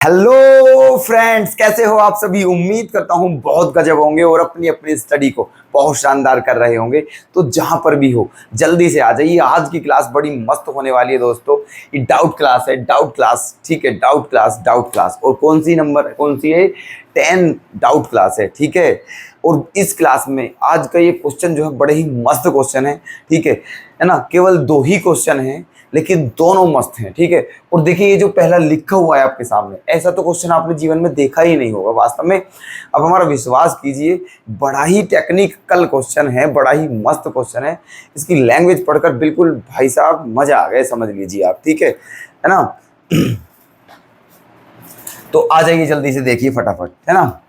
Hello friends, कैसे हो आप सभी। उम्मीद करता हूँ बहुत गजब होंगे और अपनी अपनी स्टडी को बहुत शानदार कर रहे होंगे। तो जहां पर भी हो जल्दी से आ जाइए। आज की क्लास बड़ी मस्त होने वाली है दोस्तों। ये डाउट क्लास है, डाउट क्लास, ठीक है। Doubt class, doubt class. और कौन सी है? 10 डाउट क्लास है, ठीक है। और इस क्लास में आज का ये क्वेश्चन जो है बड़े ही मस्त क्वेश्चन है, ठीक है ना। केवल 2 ही क्वेश्चन हैं लेकिन दोनों मस्त हैं, ठीक है। और देखिए ये जो पहला लिखा हुआ है आपके सामने, ऐसा तो क्वेश्चन आपने जीवन में देखा ही नहीं होगा वास्तव में। अब हमारा विश्वास कीजिए, बड़ा ही टेक्निकल क्वेश्चन है, बड़ा ही मस्त क्वेश्चन है। इसकी लैंग्वेज पढ़कर बिल्कुल भाई साहब मजा आ गए, समझ लीजिए आप, ठीक है ना। तो आ जाइए जल्दी से, देखिए फटाफट, है ना।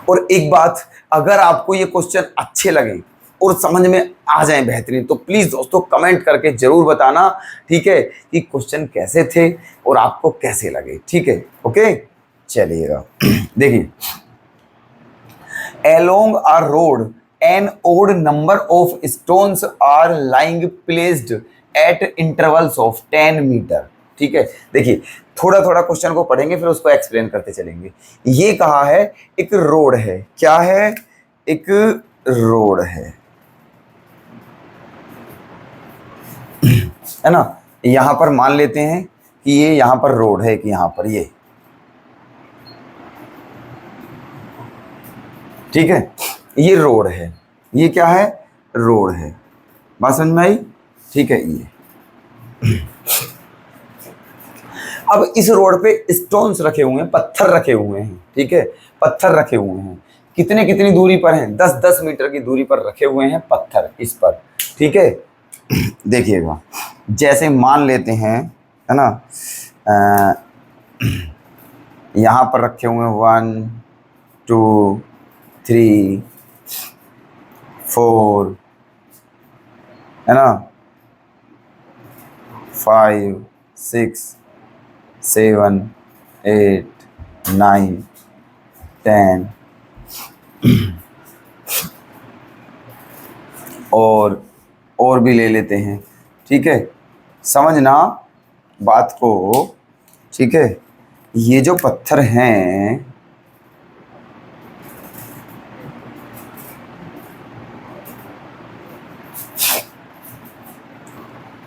और एक बात, अगर आपको ये क्वेश्चन अच्छे लगे और समझ में आ जाए बेहतरीन, तो प्लीज दोस्तों कमेंट करके जरूर बताना, ठीक है, कि क्वेश्चन कैसे थे और आपको कैसे लगे, ठीक है। ओके, चलिएगा। देखिए, along a road an odd number of stones are lying placed at intervals of 10 metre, ठीक है। देखिए थोड़ा थोड़ा क्वेश्चन को पढ़ेंगे फिर उसको एक्सप्लेन करते चलेंगे। ये कहा है एक रोड है, क्या है? एक रोड है ना। यहां पर मान लेते हैं कि ये यहां पर रोड है, कि यहां पर ये, ठीक है। ये रोड है, ये क्या है? रोड है। बात समझ में आई? ठीक है। ये अब इस रोड पे स्टोन्स रखे हुए हैं, पत्थर रखे हुए हैं, ठीक है। पत्थर रखे हुए हैं, कितनी दूरी पर हैं? 10-10 मीटर की दूरी पर रखे हुए हैं पत्थर इस पर, ठीक है। देखिएगा, जैसे मान लेते हैं, है ना, यहां पर रखे हुए हैं 1 2 3 4, है ना, 5 6 7 8 9 10 और भी ले लेते हैं, ठीक है। समझना बात को, ठीक है। ये जो पत्थर हैं,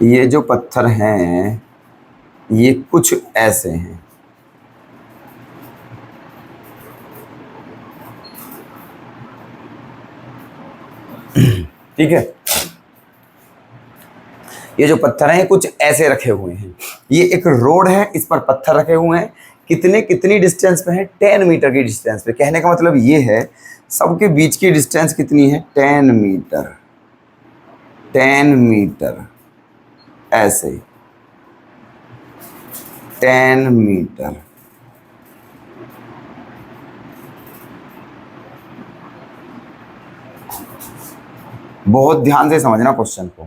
ये जो पत्थर हैं ये कुछ ऐसे हैं, ठीक है। ये जो पत्थर हैं कुछ ऐसे रखे हुए हैं। ये एक रोड है, इस पर पत्थर रखे हुए हैं। कितनी डिस्टेंस पे है? 10 मीटर की डिस्टेंस पे। कहने का मतलब ये है, सबके बीच की डिस्टेंस कितनी है? 10 मीटर। 10 मीटर ऐसे, 10 मीटर। बहुत ध्यान से समझना क्वेश्चन को,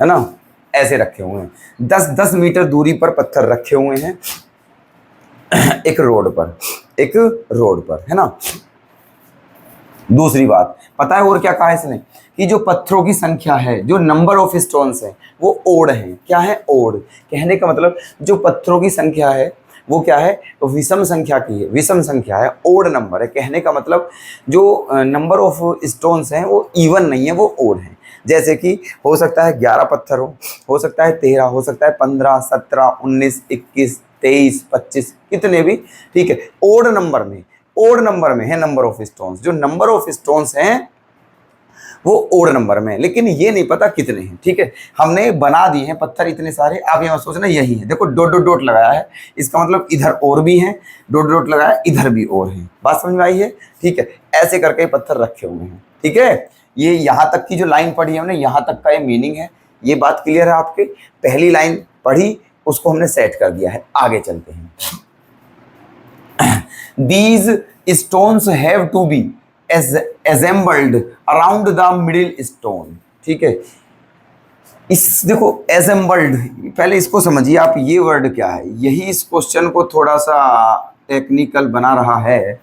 है ना। ऐसे रखे हुए हैं, 10-10 मीटर दूरी पर पत्थर रखे हुए हैं एक रोड पर, है ना। दूसरी बात पता है और क्या कहा इसने, कि जो पत्थरों की संख्या है, जो नंबर ऑफ स्टोन्स है, वो ओड है। क्या है? ओड। कहने का मतलब जो पत्थरों की संख्या है वो क्या है? विषम संख्या की है, विषम संख्या है, ओड नंबर है। कहने का मतलब जो नंबर ऑफ स्टोन्स हैं वो इवन नहीं है, वो ओड है। जैसे कि हो सकता है 11 पत्थर हो सकता है 13, हो सकता है 15, 17, 19, 21, 23, 25, कितने भी, ठीक है। ओड नंबर में है नंबर ऑफ स्टोन्स। जो नंबर ऑफ स्टोन्स हैं वो ओड नंबर में है, लेकिन ये नहीं पता कितने हैं, ठीक है। हमने बना दिए हैं पत्थर इतने सारे। आप यहाँ सोचना यही है, देखो डॉट डॉट डॉट लगाया है, इसका मतलब इधर और भी हैं, डॉट डॉट लगाया इधर भी और हैं। बात समझ में आई है? ठीक है। ऐसे करके पत्थर रखे हुए हैं, ठीक है। ये यहाँ तक की जो लाइन पढ़ी है हमने, यहाँ तक का ये मीनिंग है। ये बात क्लियर है आपके? पहली लाइन पढ़ी, उसको हमने सेट कर दिया है। आगे चलते हैं। These stones have to be assembled around the middle stone, ठीक है। इस देखो assembled, पहले इसको समझिए आप, ये वर्ड क्या है, यही इस क्वेश्चन को थोड़ा सा टेक्निकल बना रहा है।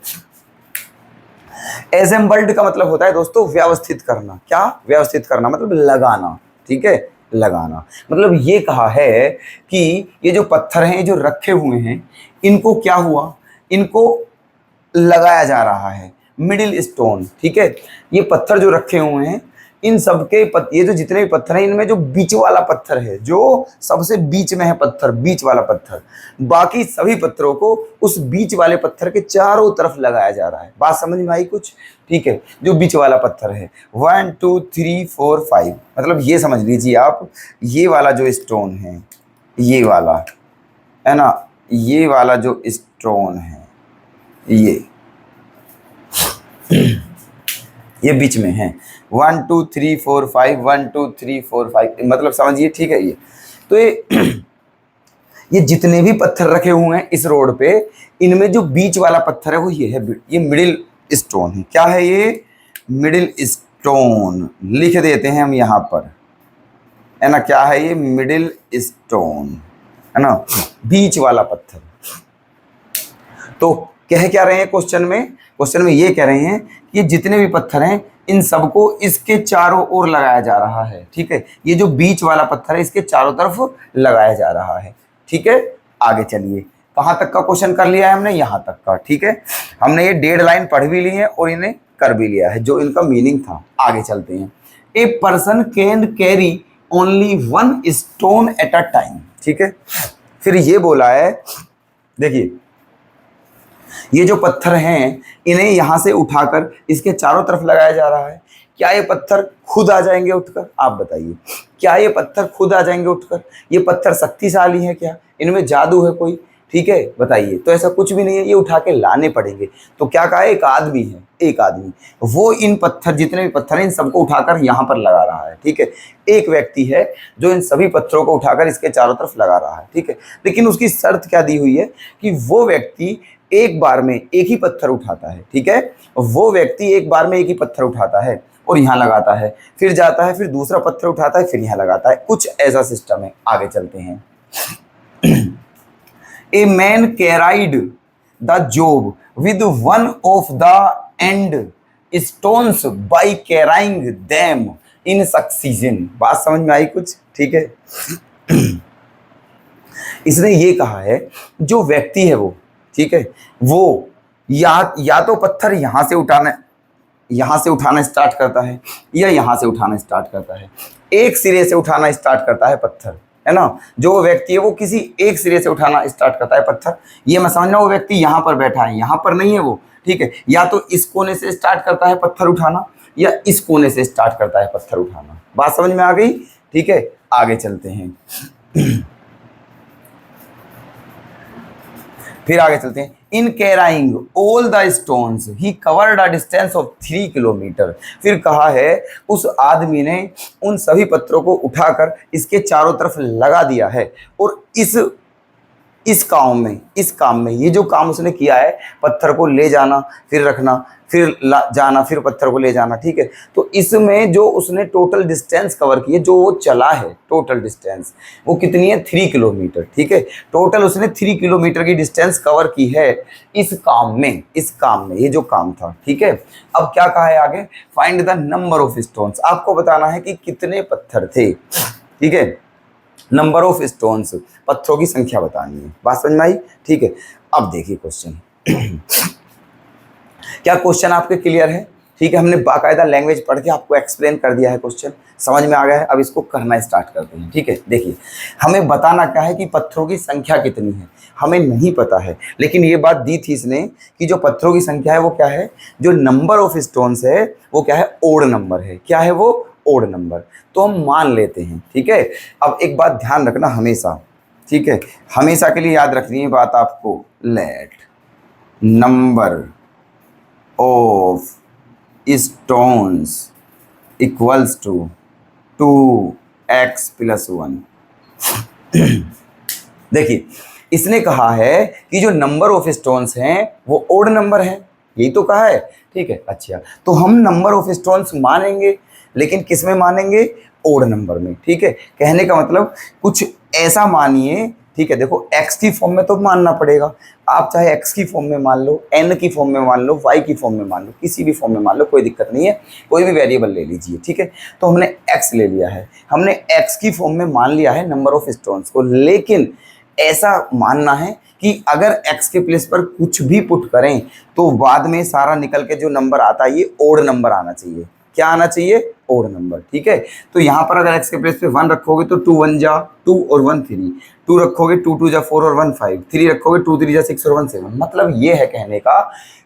assembled का मतलब होता है दोस्तों व्यवस्थित करना। क्या? व्यवस्थित करना मतलब लगाना, ठीक है। लगाना। मतलब ये कहा है कि ये जो पत्थर हैं, जो रखे हुए हैं, इनको क्या हुआ, इनको लगाया जा रहा है, मिडिल स्टोन। ठीक है, ये पत्थर जो रखे हुए हैं, इन सबके ये जो जितने भी पत्थर हैं, इनमें जो बीच वाला पत्थर है, जो सबसे बीच में है पत्थर, बीच वाला पत्थर, बाकी सभी पत्थरों को उस बीच वाले पत्थर के चारों तरफ लगाया जा रहा है। बात समझ में आई कुछ? ठीक है, जो बीच वाला पत्थर है, 1 2 3 4 5, मतलब ये समझ लीजिए आप, ये वाला जो स्टोन है, ये वाला है ना, ये वाला जो स्टोन है, ये बीच में है, 1 2 3 4 5, 1 2 3 4 5, मतलब समझिए। ठीक है, ये तो ये जितने भी पत्थर रखे हुए हैं इस रोड पे, इनमें जो बीच वाला पत्थर है वो ये है, ये मिडिल स्टोन है। क्या है ये? Middle stone. लिख देते हैं हम यहाँ पर, है ना, क्या है ये? मिडिल स्टोन, है ना, बीच वाला पत्थर। तो कह क्या रहे हैं क्वेश्चन में? क्वेश्चन में ये कह रहे हैं कि ये जितने भी पत्थर हैं, इन सबको इसके चारों ओर लगाया जा रहा है। ठीक है, ये जो बीच वाला पत्थर है, इसके चारों तरफ लगाया जा रहा है। ठीक है, आगे चलिए, कहाँ तक का क्वेश्चन कर लिया है हमने? यहाँ तक का। ठीक है, हमने ये 1.5 लाइन पढ़ भी ली है और इन्हें कर भी लिया है, जो इनका मीनिंग था। आगे चलते हैं। A person can carry only 1 stone at a time. ठीक है, फिर ये बोला है, देखिए, ये जो पत्थर हैं, इन्हें यहां से उठाकर इसके चारों तरफ लगाया जा रहा है। क्या ये पत्थर खुद आ जाएंगे उठकर? आप बताइए, क्या ये पत्थर खुद आ जाएंगे उठकर? ये पत्थर शक्तिशाली है क्या? इनमें जादू है कोई? ठीक है, बताइए। तो ऐसा कुछ भी नहीं है, ये उठा के लाने पड़ेंगे। तो क्या कहा? एक आदमी है, एक आदमी, वो इन पत्थर, जितने भी पत्थर हैं, इन सबको उठाकर यहाँ पर लगा रहा है। ठीक है, एक व्यक्ति है जो इन सभी पत्थरों को उठाकर इसके चारों तरफ लगा रहा है। ठीक है, लेकिन उसकी शर्त क्या दी हुई है कि वो व्यक्ति एक बार में एक ही पत्थर उठाता है। ठीक है, वो व्यक्ति एक बार में एक ही पत्थर उठाता है और यहाँ लगाता है, फिर जाता है, फिर दूसरा पत्थर उठाता है, फिर यहाँ लगाता है। कुछ ऐसा सिस्टम है। आगे चलते हैं। A man carried the job with one of the and stones by carrying them in succession. बात समझ में आई कुछ? ठीक है, इसने ये कहा है, जो व्यक्ति है वो, ठीक है, वो या तो पत्थर यहाँ से उठाना स्टार्ट करता है, या यहाँ से उठाना स्टार्ट करता है। एक सिरे से उठाना स्टार्ट करता है पत्थर, है ना। जो व्यक्ति है वो किसी एक सिरे से उठाना स्टार्ट करता है पत्थर। ये मैं समझना, वो व्यक्ति यहाँ पर बैठा है, यहाँ पर नहीं है वो। ठीक है, या तो इस कोने से स्टार्ट करता है पत्थर उठाना, या इस कोने से स्टार्ट करता है पत्थर उठाना। बात समझ में आ गई? ठीक है, आगे चलते हैं। फिर आगे चलते हैं। In carrying all the stones he covered a distance of 3 kilometre. फिर कहा है, उस आदमी ने उन सभी पत्थरों को उठाकर इसके चारों तरफ लगा दिया है, और इस काम में ये जो काम उसने किया है, पत्थर को ले जाना, फिर रखना, फिर जाना, फिर पत्थर को ले जाना। ठीक है, तो इसमें जो उसने टोटल डिस्टेंस कवर की है, जो वो चला है, टोटल डिस्टेंस वो कितनी है? 3 किलोमीटर। ठीक है, टोटल उसने 3 किलोमीटर की डिस्टेंस कवर की है इस काम में, ये जो काम था। ठीक है, अब क्या कहा है आगे? Find the number of stones. आपको बताना है कि कितने पत्थर थे। ठीक है, नंबर ऑफ स्टोन्स, पत्थरों की संख्या बतानी है। बात समझ में आई? ठीक है, अब देखिए क्वेश्चन। क्या क्वेश्चन आपके क्लियर है? ठीक है, हमने बाकायदा लैंग्वेज पढ़ के आपको एक्सप्लेन कर दिया है, क्वेश्चन समझ में आ गया है। अब इसको करना स्टार्ट करते हैं। ठीक है, देखिए, हमें बताना क्या है कि पत्थरों की संख्या कितनी है, हमें नहीं पता है, लेकिन ये बात दी थी इसने कि जो पत्थरों की संख्या है वो क्या है, जो नंबर ऑफ स्टोन्स है वो क्या है? ओड नंबर है। क्या है वो? Odd number. तो हम मान लेते हैं। ठीक है, अब एक बात ध्यान रखना हमेशा, ठीक है, हमेशा के लिए याद रखनी है बात आपको। Let number of stones equals to 2x + 1। देखिए, इसने कहा है कि जो नंबर ऑफ स्टोन्स हैं वो ओड नंबर है, यही तो कहा है। ठीक है, अच्छा, तो हम नंबर ऑफ स्टोन्स मानेंगे, लेकिन किस में मानेंगे? ओड नंबर में। ठीक है, कहने का मतलब कुछ ऐसा मानिए, ठीक है। देखो x की फॉर्म में तो मानना पड़ेगा, आप चाहे x की फॉर्म में मान लो, n की फॉर्म में मान लो, y की फॉर्म में मान लो, किसी भी फॉर्म में मान लो, कोई दिक्कत नहीं है, कोई भी वेरिएबल ले लीजिए, ठीक है। तो हमने x ले लिया है, हमने x की फॉर्म में मान लिया है नंबर ऑफ स्टोन्स को, लेकिन ऐसा मानना है कि अगर x के प्लेस पर कुछ भी पुट करें तो बाद में सारा निकल के जो नंबर आता है ये ओड नंबर आना चाहिए। क्या आना चाहिए? ओड नंबर, ठीक है। तो यहाँ पर अगर x के प्लेस पे 1 रखोगे तो 2 1 जा 2 और 1 3, 2 रखोगे 2 2 जा 4 और 1 5, 3 रखोगे 2 3 जा 6 और 1 7। मतलब ये है कहने का,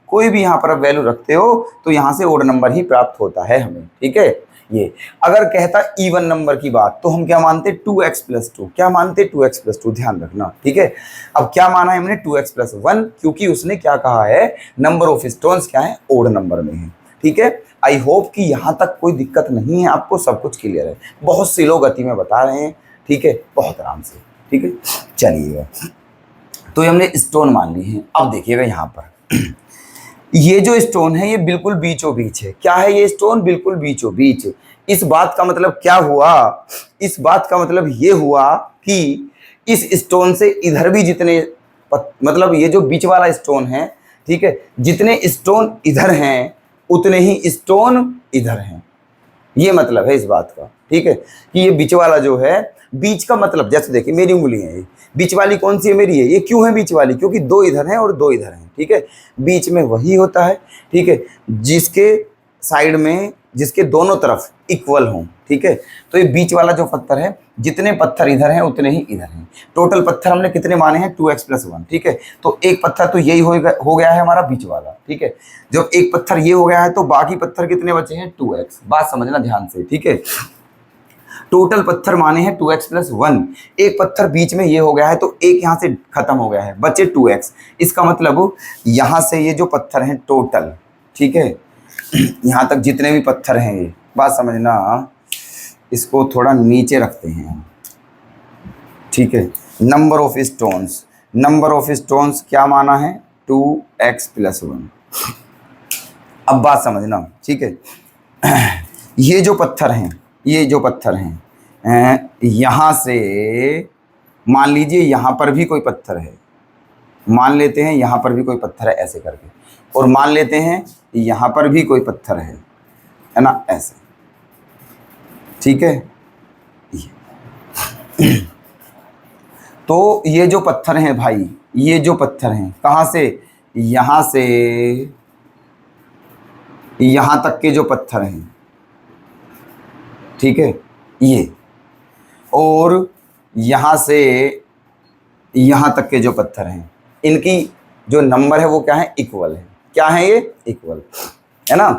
कोई भी यहाँ पर आप वैल्यू रखते हो तो यहाँ से ओड नंबर ही प्राप्त होता है हमें, ठीक है। ये अगर कहता इवन नंबर की बात तो हम क्या मानते? 2x + 2। क्या मानते? 2x + 2, ध्यान रखना, ठीक है। अब क्या माना है हमने? 2x + 1, क्योंकि उसने क्या कहा है, नंबर ऑफ स्टोन्स क्या है, ओड नंबर में है, ठीक है। आई होप कि यहाँ तक कोई दिक्कत नहीं है, आपको सब कुछ क्लियर है। बहुत स्लो गति में बता रहे हैं, ठीक है, बहुत आराम से, ठीक है। चलिएगा, तो ये हमने स्टोन मान ली है। अब देखिएगा यहाँ पर ये जो स्टोन है ये बिल्कुल बीचों बीच है। क्या है ये स्टोन? बिल्कुल बीचों बीच। इस बात का मतलब क्या हुआ? इस बात का मतलब ये हुआ कि इस स्टोन से इधर भी जितने मतलब ये जो बीच वाला स्टोन है, ठीक है, जितने स्टोन इधर हैं उतने ही स्टोन इधर हैं। ये मतलब है इस बात का, ठीक है, कि ये बीच वाला जो है, बीच का मतलब जैसे देखिए मेरी उंगली है, ये बीच वाली कौन सी है? मेरी है। ये क्यों है बीच वाली? क्योंकि 2 इधर हैं और 2 इधर हैं, ठीक है। बीच में वही होता है, ठीक है, जिसके साइड में, जिसके दोनों तरफ इक्वल हों, ठीक है। तो ये बीच वाला जो पत्थर है, जितने पत्थर इधर हैं उतने ही इधर हैं। टोटल पत्थर हमने कितने माने हैं? 2x + 1, ठीक है। तो एक पत्थर तो यही हो गया है हमारा बीच वाला, ठीक है। जब एक पत्थर ये हो गया है तो बाकी पत्थर कितने बचे हैं? 2x। बात समझना ध्यान से, ठीक है। टोटल पत्थर माने हैं 2x + 1। एक पत्थर बीच में ये हो गया है तो एक यहाँ से खत्म हो गया है, बचे 2x। इसका मतलब यहाँ से ये जो पत्थर हैं टोटल, ठीक है, यहाँ तक जितने भी पत्थर हैं, ये बात समझना, इसको थोड़ा नीचे रखते हैं, ठीक है। Number of stones, number of stones क्या माना है? 2x + 1। अब बात समझना, ठीक है। ये जो पत्थर हैं, ये जो पत्थर हैं, यहाँ से मान लीजिए यहाँ पर भी कोई पत्थर है, मान लेते हैं यहाँ पर भी कोई पत्थर है ऐसे करके, और मान लेते हैं यहाँ पर भी कोई पत्थर है ना, ऐसे, ठीक है। तो ये जो पत्थर हैं भाई, ये जो पत्थर हैं कहाँ से? यहाँ से यहाँ तक के जो पत्थर हैं, ठीक है, ये, और यहाँ से यहाँ तक के जो पत्थर हैं, इनकी जो नंबर है वो क्या है? इक्वल है। क्या है ये? इक्वल है ना,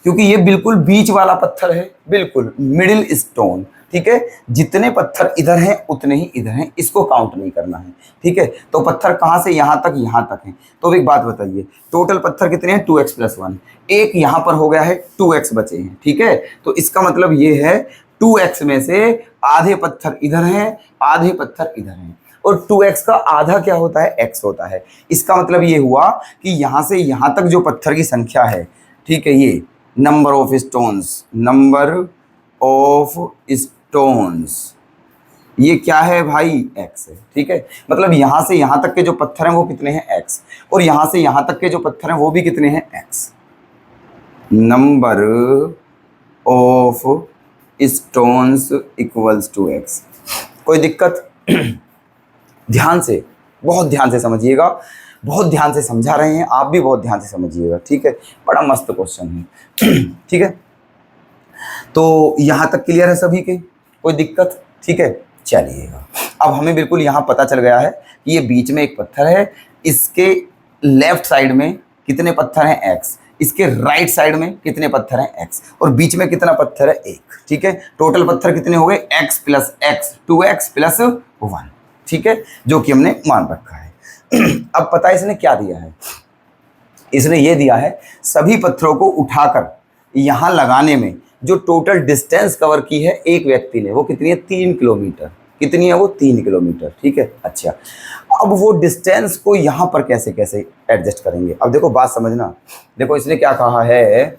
क्योंकि ये बिल्कुल बीच वाला पत्थर है, बिल्कुल मिडिल स्टोन, ठीक है। जितने पत्थर इधर हैं उतने ही इधर हैं, इसको काउंट नहीं करना है, ठीक है। तो पत्थर कहाँ से? यहाँ तक हैं। तो एक बात बताइए, टोटल पत्थर कितने हैं? 2x + 1। एक यहाँ पर हो गया है, 2x बचे हैं, ठीक है। तो इसका मतलब ये है 2x में से आधे पत्थर इधर हैं, आधे पत्थर इधर हैं, और 2x का आधा क्या होता है? x होता है। इसका मतलब ये हुआ कि यहाँ से यहाँ तक जो पत्थर की संख्या है, ठीक है, ये number of stones, number of stones, ये क्या है भाई? x है, ठीक है। मतलब यहाँ से यहाँ तक के जो पत्थर हैं वो कितने हैं? x, और यहाँ से यहाँ तक के जो पत्थर हैं वो भी कितने हैं? x। Number of stones equals to x। कोई दिक्कत? ध्यान से, बहुत ध्यान से समझिएगा, बहुत ध्यान से समझा रहे हैं, आप भी बहुत ध्यान से समझिएगा, ठीक है। बड़ा मस्त क्वेश्चन है, ठीक है। तो यहाँ तक क्लियर है सभी के? कोई दिक्कत? ठीक है, चलिएगा। अब हमें बिल्कुल यहाँ पता चल गया है कि ये बीच में एक पत्थर है, इसके लेफ्ट साइड में कितने पत्थर हैं? x, इसके राइट साइड में कितने पत्थर हैं? x, और बीच में कितना पत्थर है? 1, ठीक है। टोटल पत्थर कितने हो गए? x + x, 2x + 1, ठीक है, जो कि हमने मान रखा है। अब पता है इसने क्या दिया है? इसने ये दिया है सभी पत्थरों को उठाकर यहाँ लगाने में जो टोटल डिस्टेंस कवर की है एक व्यक्ति ने, वो कितनी है? 3 किलोमीटर। कितनी है वो? 3 किलोमीटर, ठीक है। अच्छा, अब वो डिस्टेंस को यहाँ पर कैसे कैसे एडजस्ट करेंगे? अब देखो बात समझना, देखो इसने क्या कहा है,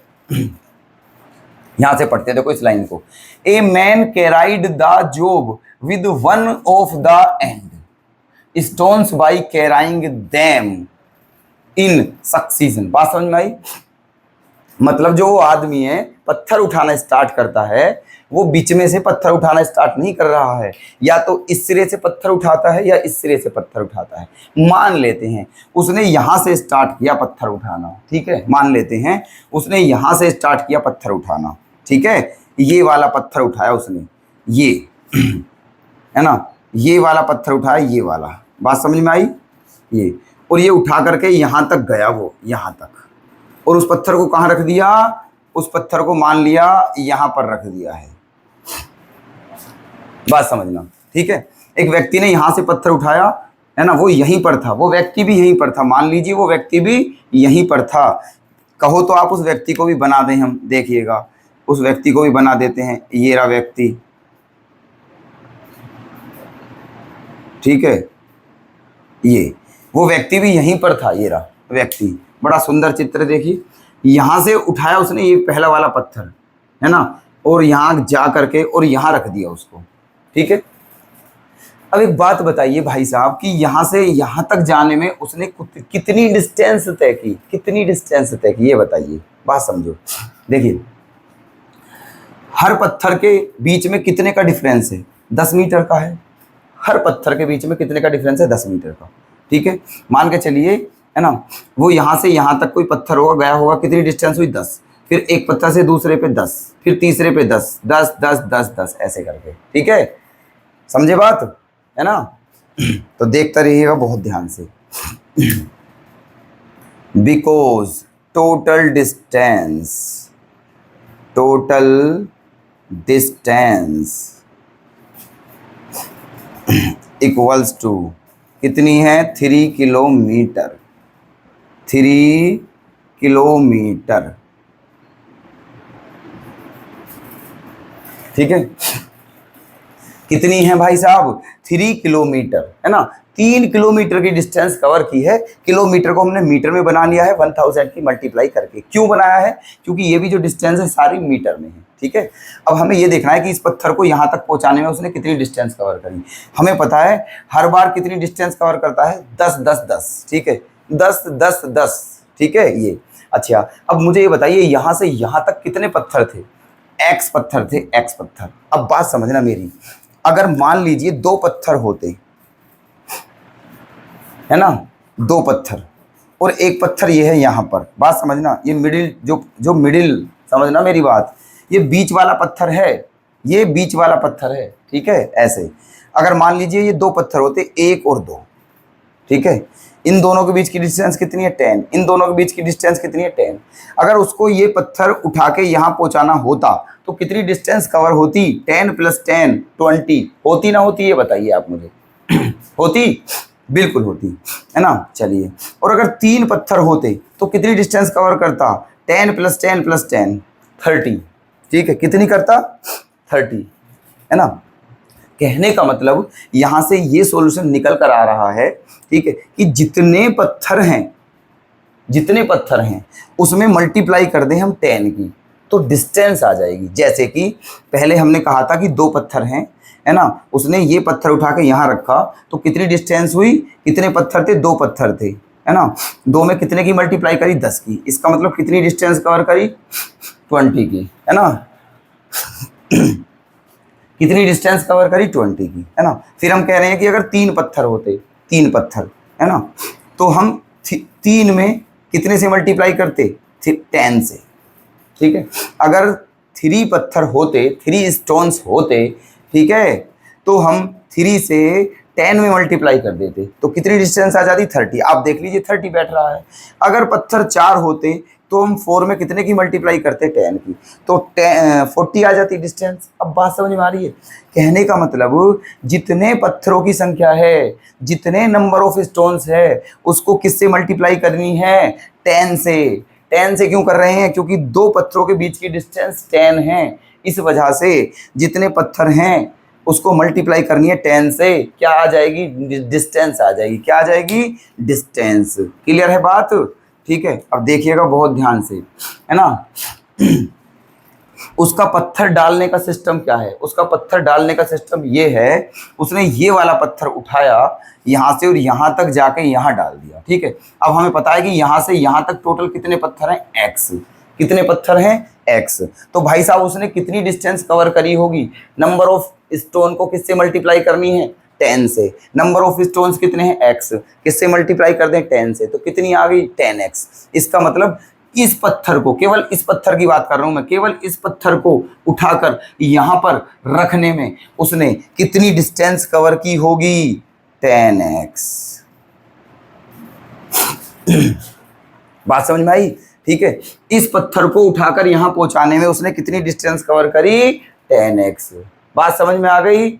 यहाँ से पढ़ते हैं, देखो इस लाइन को, a man carried the job with one of the and. Stones by carrying them in succession. बात समझ में आई? मतलब जो वो आदमी है पत्थर उठाना स्टार्ट करता है, वो बीच में से पत्थर उठाना स्टार्ट नहीं कर रहा है, या तो इस सिरे से पत्थर उठाता है या इस सिरे से पत्थर उठाता है। मान लेते हैं उसने यहां से स्टार्ट किया पत्थर उठाना, ठीक है, मान लेते हैं उसने यहां से स्टार्ट किया पत्थर उठाना, ठीक है, ये वाला पत्थर उठाया उसने, ये है ना, ये वाला पत्थर उठाया, ये वाला। बात समझ में आई? ये, और ये उठा करके यहां तक गया, वो यहां तक, और उस पत्थर को कहां रख दिया? उस पत्थर को मान लिया यहां पर रख दिया है। बात समझना, ठीक है। एक व्यक्ति ने यहां से पत्थर उठाया, है ना, वो यहीं पर था, वो व्यक्ति भी यहीं पर था, मान लीजिए वो व्यक्ति भी यहीं पर था। कहो तो आप उस व्यक्ति को भी बना दें, हम देखिएगा उस व्यक्ति को भी बना देते हैं, ये रहा व्यक्ति, ठीक है, ये वो व्यक्ति भी यहीं पर था, ये रहा व्यक्ति। बड़ा सुंदर चित्र देखिए, यहां से उठाया उसने ये पहला वाला पत्थर, है ना, और यहां जा करके और यहां रख दिया उसको, ठीक है। अब एक बात बताइए भाई साहब कि यहां से यहां तक जाने में उसने कितनी डिस्टेंस तय की, कितनी डिस्टेंस तय की, ये बताइए। बात समझो, देखिए हर पत्थर के बीच में कितने का डिफरेंस है? 10 मीटर का है। हर पत्थर के बीच में कितने का डिफरेंस है? 10 मीटर का, ठीक है। मान के चलिए, है ना, वो यहां से यहां तक कोई पत्थर होगा, गया होगा, कितनी डिस्टेंस हुई? 10। फिर एक पत्थर से दूसरे पे 10, फिर तीसरे पे 10, 10 10 10 10 ऐसे करके, ठीक है, समझे बात, है ना। तो देखता रहिएगा बहुत ध्यान से। Because total distance equals to कितनी है? 3 किलोमीटर, 3 किलोमीटर, ठीक है। कितनी है भाई साहब? 3 किलोमीटर, है ना। 3 किलोमीटर की डिस्टेंस कवर की है। किलोमीटर को हमने मीटर में बना लिया है 1000 की मल्टीप्लाई करके। क्यों बनाया है? क्योंकि ये भी जो डिस्टेंस है सारी मीटर में है, ठीक है। अब हमें ये देखना है कि इस पत्थर को यहाँ तक पहुँचाने में उसने कितनी डिस्टेंस कवर करी। हमें पता है हर बार कितनी डिस्टेंस कवर करता है? 10 10 10, ठीक है, 10 10 10, ठीक है ये। अच्छा, अब मुझे ये बताइए यहाँ से यहाँ तक कितने पत्थर थे? एक्स पत्थर थे, एक्स पत्थर। अब बात समझना मेरी, अगर मान लीजिए 2 पत्थर होते, है ना, 2 पत्थर, और एक पत्थर ये है यहाँ पर। बात समझना, ये मिडिल, जो मिडिल, समझना मेरी बात, ये बीच वाला पत्थर है, ये बीच वाला पत्थर है, ठीक है। ऐसे अगर मान लीजिए ये 2 पत्थर होते, 1 और 2, ठीक है, इन दोनों के बीच की डिस्टेंस कितनी है? 10। इन दोनों के बीच की डिस्टेंस कितनी है? 10। अगर उसको ये पत्थर उठा के यहाँ पहुँचाना होता तो कितनी डिस्टेंस कवर होती? 10 + 10 20। होती ना होती, ये बताइए आप मुझे। होती? बिल्कुल होती, है ना। चलिए, और अगर 3 पत्थर होते तो कितनी डिस्टेंस कवर करता? 10 + 10 + 10 30, ठीक है। कितनी करता? 30, है ना। कहने का मतलब यहां से ये सॉल्यूशन निकल कर आ रहा है, ठीक है, कि जितने पत्थर हैं उसमें मल्टीप्लाई कर दें हम 10 की, तो डिस्टेंस आ जाएगी। जैसे कि पहले हमने कहा था कि 2 पत्थर हैं, है ना, उसने ये पत्थर उठा के यहाँ रखा तो कितनी डिस्टेंस हुई? कितने पत्थर थे? 2 पत्थर थे, है ना। 2 में कितने की मल्टीप्लाई करी? 10 की। इसका मतलब कितनी डिस्टेंस कवर करी? 20 की, है ना। कितनी डिस्टेंस कवर करी? 20 की, है ना। फिर हम कह रहे हैं कि अगर 3 पत्थर होते, 3 पत्थर, है ना, तो हम 3 में कितने से मल्टीप्लाई करते? 10 से, ठीक है। अगर 3 पत्थर होते, 3 स्टोन्स होते, ठीक है, तो हम 3 से 10 में मल्टीप्लाई कर देते तो कितनी डिस्टेंस आ जाती? 30। आप देख लीजिए 30 बैठ रहा है। अगर पत्थर 4 होते तो हम 4 में कितने की मल्टीप्लाई करते? 10 की, तो 40 आ जाती डिस्टेंस। अब बात समझ में आ रही है? कहने का मतलब जितने पत्थरों की संख्या है, जितने नंबर ऑफ स्टोन्स है, उसको किससे मल्टीप्लाई करनी है? 10 से। 10 से क्यों कर रहे हैं? क्योंकि 2 पत्थरों के बीच की डिस्टेंस 10 है। इस वजह से जितने पत्थर हैं उसको मल्टीप्लाई करनी है 10 से। क्या आ जाएगी? डिस्टेंस आ जाएगी। क्या आ जाएगी? डिस्टेंस। क्लियर है बात? ठीक है। अब देखिएगा बहुत ध्यान से, है ना। उसका पत्थर डालने का सिस्टम क्या है? उसका पत्थर डालने का सिस्टम ये है, उसने ये वाला पत्थर उठाया यहां से और यहां तक जाके यहां डाल दिया, ठीक है। अब हमें पता है कि यहां से यहां तक टोटल कितने पत्थर हैं? एक्स। कितने पत्थर हैं? एक्स। तो भाई साहब उसने कितनी डिस्टेंस कवर करी होगी? नंबर ऑफ स्टोन को किससे मल्टीप्लाई करनी है? 10 से। नंबर ऑफ स्टोन्स कितने हैं? एक्स। किससे मल्टीप्लाई कर दें? 10 से। तो कितनी आ गई? 10x। इसका मतलब इस पत्थर को, केवल इस पत्थर की बात कर रहा हूं मैं, केवल इस पत्थर को उठाकर यहां पर रखने में उसने कितनी डिस्टेंस कवर की होगी? 10x। बात समझ में आई? ठीक है, इस पत्थर को उठाकर यहां पहुंचाने में उसने कितनी डिस्टेंस कवर करी? 10x। बात समझ में आ गई?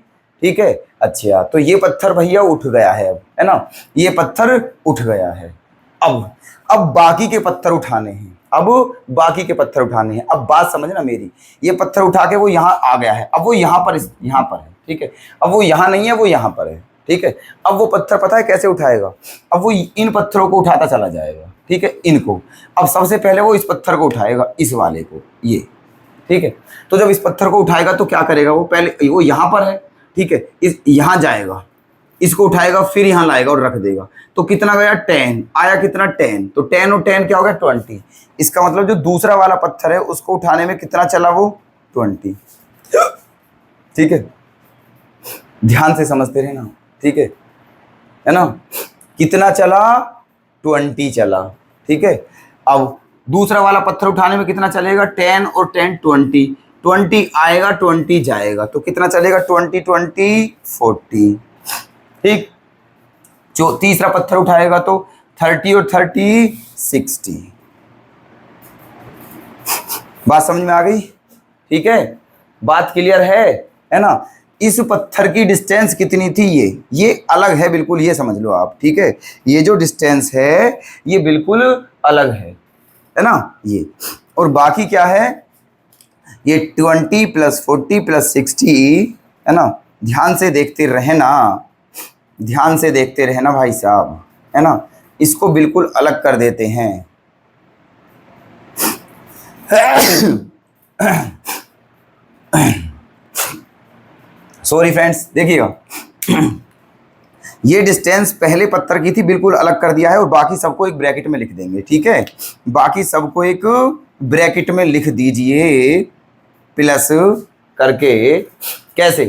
ठीक है, अच्छा तो ये पत्थर भैया उठ गया है अब, है ना, ये पत्थर उठ गया है। अब बाकी के पत्थर उठाने हैं, अब बाकी के पत्थर उठाने हैं। अब बात समझना मेरी, ये पत्थर उठा के वो यहाँ आ गया है, अब वो यहाँ पर है, ठीक है। अब वो यहाँ नहीं है, वो यहाँ पर है, ठीक है। अब वो पत्थर पता है कैसे उठाएगा? अब वो इन पत्थरों को उठाता चला जाएगा, ठीक है, इनको। अब सबसे पहले वो इस पत्थर को उठाएगा, इस वाले को, ये, ठीक है। तो जब इस पत्थर को उठाएगा तो क्या करेगा? वो पहले वो यहाँ पर है, ठीक है, इस यहाँ जाएगा, इसको उठाएगा, फिर यहाँ लाएगा और रख देगा। तो कितना गया? 10 आया। कितना? 10। तो 10 और 10 क्या हो गया? 20। इसका मतलब जो दूसरा वाला पत्थर है उसको उठाने में कितना चला? वो 20। ठीक है, ध्यान से समझते रहना, ठीक है ना। कितना चला? 20 चला, ठीक है। अब दूसरा वाला पत्थर उठाने में कितना चलेगा? 10 और 10 20। 20 आएगा, 20 जाएगा, तो कितना चलेगा? 20 20 40, ठीक। जो तीसरा पत्थर उठाएगा तो 30 और 30 60। बात समझ में आ गई? ठीक है, बात क्लियर है ना। इस पत्थर की डिस्टेंस कितनी थी? ये अलग है बिल्कुल, ये समझ लो आप, ठीक है। ये जो डिस्टेंस है ये बिल्कुल अलग है ना ये। और बाकी क्या है? ये 20 + 40 + 60, है ना। ध्यान से देखते रहना, ध्यान से देखते रहना भाई साहब, है ना। इसको बिल्कुल अलग कर देते हैं। सॉरी फ्रेंड्स, देखिएगा ये डिस्टेंस पहले पत्थर की थी, बिल्कुल अलग कर दिया है। और बाकी सबको एक ब्रैकेट में लिख देंगे, ठीक है। बाकी सबको एक ब्रैकेट में लिख दीजिए प्लस करके। कैसे?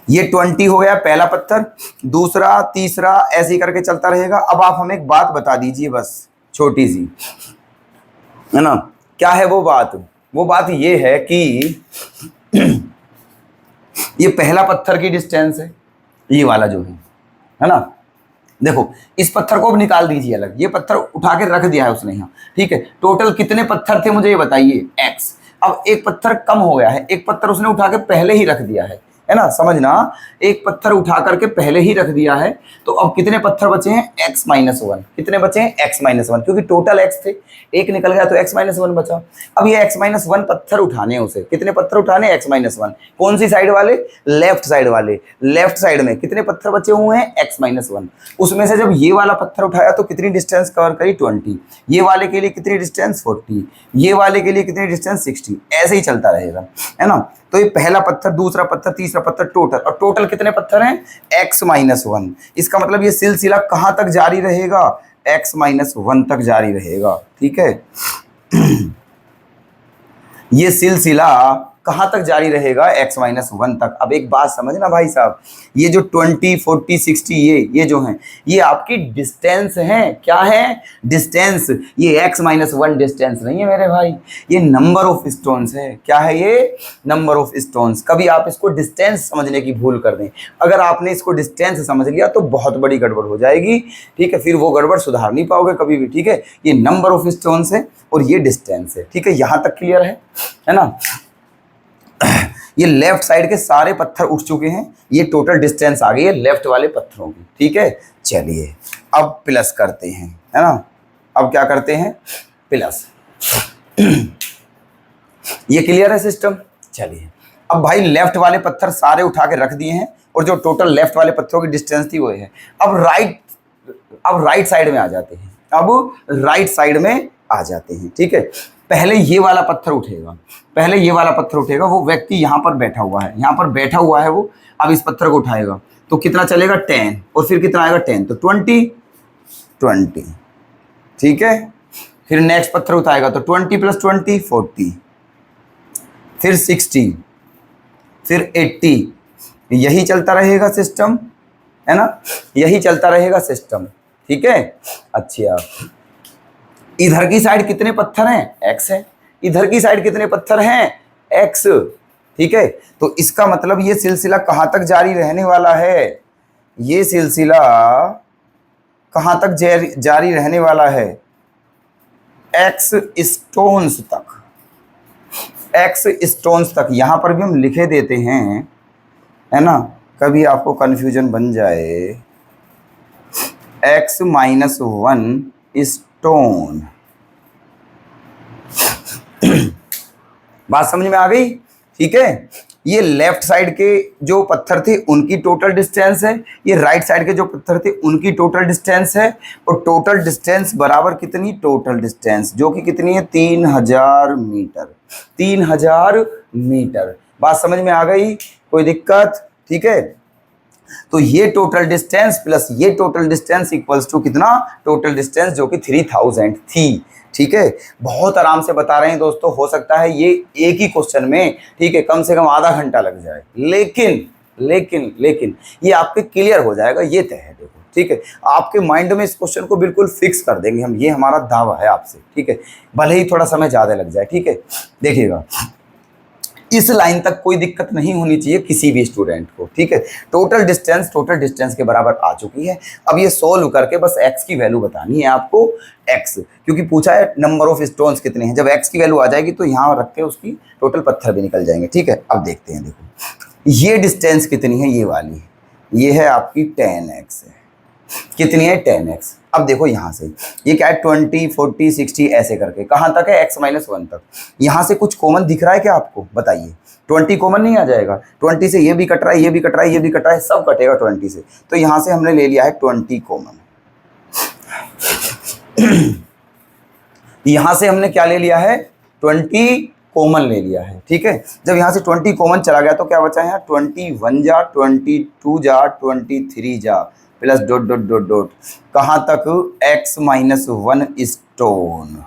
ये 20 हो गया पहला पत्थर, दूसरा, तीसरा, ऐसे ही करके चलता रहेगा। अब आप हमें एक बात बता दीजिए बस, छोटी सी, है ना। क्या है वो बात? वो बात ये है कि ये पहला पत्थर की डिस्टेंस है, ये वाला जो है ना। देखो इस पत्थर को अब निकाल दीजिए अलग, ये पत्थर उठा के रख दिया है उसने यहाँ, ठीक है। टोटल कितने पत्थर थे मुझे ये बताइए? x। अब एक पत्थर कम हो गया है, एक पत्थर उसने उठा के पहले ही रख दिया है ना, समझना। एक पत्थर उठा करके पहले ही रख दिया है, तो अब कितने पत्थर बचे हैं? x - 1। कितने बचे हैं? x - 1, क्योंकि टोटल x थे, एक निकल गया तो x - 1 बचा। अब ये x - 1 पत्थर उठाने हैं उसे। कितने पत्थर उठाने? x - 1। कौन सी साइड वाले? लेफ्ट साइड वाले। लेफ्ट साइड में कितने पत्थर बचे हुए हैं? x - 1। उसमें से जब ये वाला पत्थर उठाया तो कितनी डिस्टेंस कवर करी? 20। ये वाले के लिए कितनी डिस्टेंस? 40। ये वाले के लिए कितनी डिस्टेंस? 60। ऐसे ही चलता रहेगा, है ना। तो ये पहला पत्थर, दूसरा पत्थर, तीसरा पत्थर, टोटल, और टोटल कितने पत्थर हैं? x - 1। इसका मतलब ये सिलसिला कहां तक जारी रहेगा? x - 1 तक जारी रहेगा, ठीक है। ये सिलसिला कहां तक जारी रहेगा? x - 1 तक। अब एक बात समझना भाई साहब, ये जो 20 40 60 ये जो हैं, ये आपकी डिस्टेंस हैं। क्या है? डिस्टेंस। ये x - 1 डिस्टेंस नहीं है मेरे भाई, ये नंबर ऑफ स्टोन्स है। क्या है ये? Number of stones. कभी आप इसको डिस्टेंस समझने की भूल कर दें, अगर आपने इसको डिस्टेंस समझ लिया तो बहुत बड़ी गड़बड़ हो जाएगी, ठीक है। फिर वो गड़बड़ सुधार नहीं पाओगे कभी भी, ठीक है। ये नंबर ऑफ स्टोन्स है और ये डिस्टेंस है, ठीक है। यहां तक क्लियर है ना। ये लेफ्ट साइड के सारे पत्थर उठ चुके हैं, ये टोटल डिस्टेंस आ गई है लेफ्ट वाले पत्थरों की, ठीक है। चलिए अब प्लस करते हैं, है ना। अब क्या करते हैं? प्लस। ये क्लियर है सिस्टम? चलिए अब भाई लेफ्ट वाले पत्थर सारे उठा के रख दिए हैं और जो टोटल लेफ्ट वाले पत्थरों की डिस्टेंस थी वो है। अब राइट साइड में आ जाते हैं, अब राइट साइड में आ जाते हैं, ठीक है। पहले ये वाला पत्थर उठेगा, पहले ये वाला पत्थर उठेगा, वो व्यक्ति यहाँ पर बैठा हुआ है, यहाँ पर बैठा हुआ है वो, अब इस पत्थर को उठाएगा तो कितना चलेगा 10, और फिर कितना आएगा 10, तो 20, ठीक है। फिर नेक्स्ट पत्थर उठाएगा तो 20 + 20 40, फिर 60, फिर 80, यही चलता रहेगा सिस्टम, है ना, यही चलता रहेगा सिस्टम, ठीक है। अच्छा, इधर की साइड कितने पत्थर हैं, x है, इधर की साइड कितने पत्थर हैं, x, ठीक है। तो इसका मतलब ये सिलसिला कहां तक जारी रहने वाला है, ये सिलसिला कहां तक जारी रहने वाला है, x स्टोन्स तक, x स्टोन्स तक। यहां पर भी हम लिखे देते हैं, है ना, कभी आपको कंफ्यूजन बन जाए, x - 1 स्टोन। बात समझ में आ गई, ठीक है। ये लेफ्ट साइड के जो पत्थर थे उनकी टोटल डिस्टेंस है, ये राइट साइड के जो पत्थर थे उनकी टोटल डिस्टेंस है, और टोटल डिस्टेंस बराबर कितनी, टोटल डिस्टेंस जो कि कितनी है 3000 मीटर, 3000 मीटर। बात समझ में आ गई, कोई दिक्कत, ठीक है। तो ये टोटल डिस्टेंस प्लस ये टोटल डिस्टेंस इक्वल्स टू कितना, टोटल डिस्टेंस जो कि 3000 थी, ठीक है। बहुत आराम से बता रहे हैं दोस्तों, हो सकता है ये एक ही क्वेश्चन में, ठीक है, कम से कम आधा घंटा लग जाए, लेकिन लेकिन लेकिन ये आपके क्लियर हो जाएगा, ये तय है, देखो, ठीक है। आपके माइंड में इस क्वेश्चन को बिल्कुल फिक्स कर देंगे हम, ये हमारा दावा है आपसे, ठीक है, भले ही थोड़ा समय ज़्यादा लग जाए, ठीक है। देखिएगा, इस लाइन तक कोई दिक्कत नहीं होनी चाहिए किसी भी स्टूडेंट को, ठीक है। टोटल डिस्टेंस के बराबर आ चुकी है। अब ये सोल्व करके बस x की वैल्यू बतानी है आपको, x, क्योंकि पूछा है नंबर ऑफ स्टोन्स कितने हैं। जब x की वैल्यू आ जाएगी तो यहाँ रख के उसकी टोटल पत्थर भी निकल जाएंगे, ठीक है। अब देखते हैं, देखो ये डिस्टेंस कितनी है, ये वाली, ये है आपकी 10x है, कितनी है 10x। अब देखो यहाँ से ये क्या है 20, 40, 60 ऐसे करके कहाँ तक है, x - 1 तक। यहाँ से कुछ कॉमन दिख रहा है क्या आपको, बताइए। 20 कॉमन नहीं आ जाएगा, 20 से ये भी कट रहा है, ये भी कट रहा है, ये भी कट रहा है, सब कटेगा 20 से। तो यहाँ से हमने ले लिया है 20 कॉमन। यहाँ से हमने क्या ले लिया है, 20 कॉमन ले लिया है, ठीक है। जब यहाँ से 20 कॉमन चला गया तो क्या बचा है यहाँ, 21 जा, 22 जा, 23 जा, plus dot dot dot dot, कहाँ तक, x - 1 स्टोन।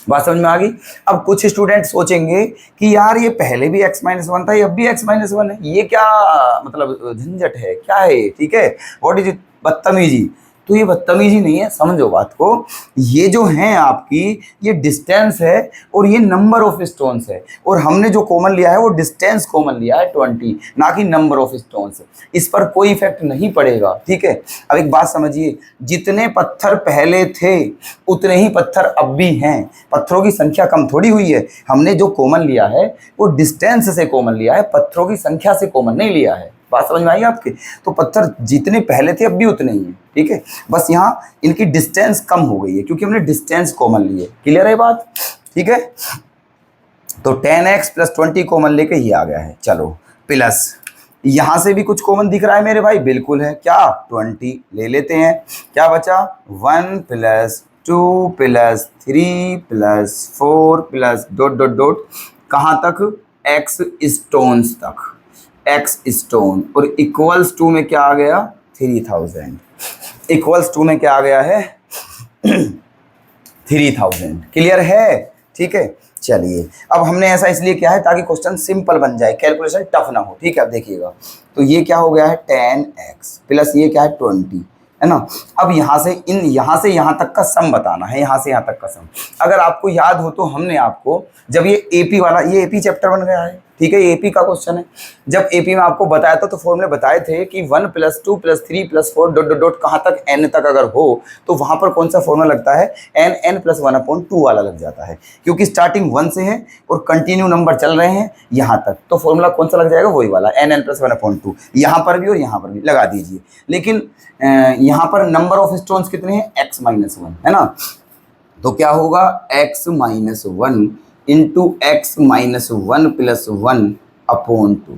बात समझ में आ गई। अब कुछ स्टूडेंट सोचेंगे कि यार ये पहले भी x - 1 था, ये अब भी x - 1 है, ये क्या मतलब झंझट है, क्या है, ठीक है, व्हाट इज इट, बदतमीजी। तो ये बदतमीजी नहीं है, समझो बात को, ये जो है आपकी ये डिस्टेंस है और ये नंबर ऑफ स्टोन्स है, और हमने जो कॉमन लिया है वो डिस्टेंस कॉमन लिया है 20, ना कि नंबर ऑफ स्टोन्स। इस पर कोई इफेक्ट नहीं पड़ेगा, ठीक है। अब एक बात समझिए, जितने पत्थर पहले थे उतने ही पत्थर अब भी हैं, पत्थरों की संख्या कम थोड़ी हुई है। हमने जो कॉमन लिया है वो डिस्टेंस से कॉमन लिया है, पत्थरों की संख्या से कॉमन नहीं लिया है। बात समझ में आई आपके। तो पत्थर जितने पहले थे अब भी उतने ही हैं, ठीक है, बस यहाँ इनकी डिस्टेंस कम हो गई है क्योंकि हमने डिस्टेंस कॉमन ली है। क्लियर है बात, ठीक है। तो 10x + 20 कॉमन लेके ही आ गया है। चलो प्लस यहाँ से भी कुछ कॉमन दिख रहा है मेरे भाई, बिल्कुल है, क्या 20 ले लेते हैं, क्या बचा 1 + 2 + 3 + 4 + डॉट डॉट डॉट, कहाँ तक, x स्टोन्स तक, x स्टोन, और इक्वल्स टू में क्या आ गया 3000, इक्वल्स टू में क्या आ गया है 3000। क्लियर है, ठीक है। चलिए, अब हमने ऐसा इसलिए किया है ताकि क्वेश्चन सिंपल बन जाए, कैलकुलेशन टफ ना हो, ठीक है। अब देखिएगा, तो ये क्या हो गया है 10x प्लस ये क्या है 20, है ना। अब यहाँ से यहाँ तक का सम बताना है, यहाँ से यहाँ तक का सम। अगर आपको याद हो तो हमने आपको जब ये एपी वाला, ये एपी चैप्टर बन गया है, ठीक है, ये एपी का क्वेश्चन है। जब एपी में आपको बताया था तो फॉर्मूले बताए थे कि 1 + 2 + 3 + 4 डॉट डॉट डॉट कहाँ तक n तक अगर हो तो वहाँ पर कौन सा फॉर्मूला लगता है, n + 1/2 वाला लग जाता है, क्योंकि स्टार्टिंग 1 से है और कंटिन्यू नंबर चल रहे हैं यहाँ तक, तो फॉर्मूला कौन सा लग जाएगा, वही वाला n + 1/2। यहाँ पर भी और यहाँ पर भी लगा दीजिए। लेकिन यहाँ पर नंबर ऑफ स्टोन्स कितने हैं, x - 1, है ना। तो क्या होगा x - 1 इंटू x - 1 + 1/2,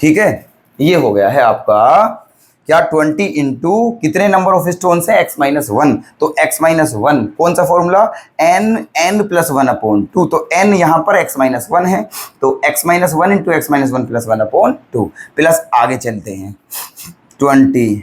ठीक है। ये हो गया है आपका क्या 20 इंटू कितने नंबर ऑफ स्टोन्स है x माइनस वन, तो x माइनस वन कौन सा formula, n plus one upon to, तो n यहाँ पर x माइनस वन है, तो x minus one into x minus one plus one upon to, plus आगे चलते हैं 20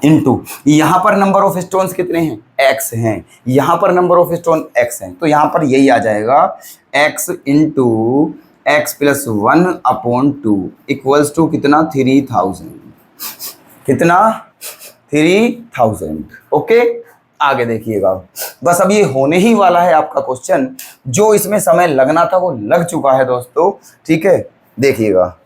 इंटू यहाँ पर नंबर ऑफ स्टोन्स कितने हैं, x हैं, यहाँ पर नंबर ऑफ स्टोन x हैं, तो यहाँ पर यही आ जाएगा x into x plus one upon two equals to कितना 3000, कितना 3000। ओके, आगे देखिएगा, बस अब ये होने ही वाला है आपका क्वेश्चन, जो इसमें समय लगना था वो लग चुका है दोस्तों, ठीक है। देखिएगा